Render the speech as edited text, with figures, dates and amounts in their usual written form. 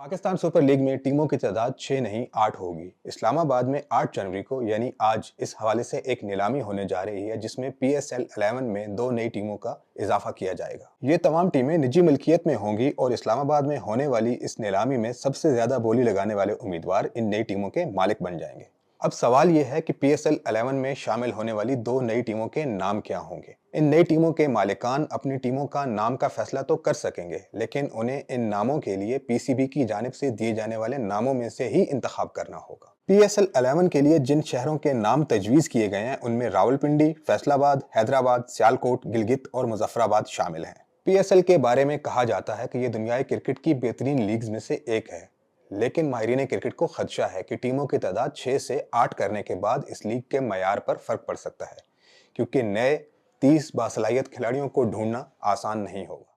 Pakistan super league में टीमों की तादाद 6 नहीं 8 होगी। इस्लामाबाद में 8 जनवरी को यानी आज इस हवाले से एक नीलामी होने जा रही है जिसमें PSL 11 में 2 नई टीमों का इजाफा किया जाएगा। ये तमाम टीमें निजी मिल्कियत में होंगी और इस्लामाबाद में होने वाली इस नीलामी में सबसे ज्यादा बोली लगाने वाले उम्मीदवार इन नई टीमों के मालिक बन जाएंगे। अब सवाल यह है कि PSL 11 में शामिल होने वाली 2 नई टीमों के नाम क्या होंगे। इन नई टीमों के मालिकान अपनी टीमों का नाम का फैसला तो कर सकेंगे, लेकिन उन्हें इन नामों के लिए PCB की जानिब से दिए जाने वाले नामों में से ही इंतखाब करना होगा। PSL 11 के लिए जिन शहरों के नाम तजवीज़ किए गए हैं उनमें रावलपिंडी, फैसलाबाद, हैदराबाद, सियालकोट, गिलगित और मुजफ्फराबाद शामिल हैं। PSL के बारे में कहा जाता है कि ये दुनियाई क्रिकेट की बेहतरीन लीग्स में से एक है, लेकिन माहिरीन क्रिकेट को खदशा है कि टीमों की तादाद 6 से 8 करने के बाद इस लीग के मयार पर फर्क पड़ सकता है, क्योंकि नए 30 बासलाहियत खिलाड़ियों को ढूंढना आसान नहीं होगा।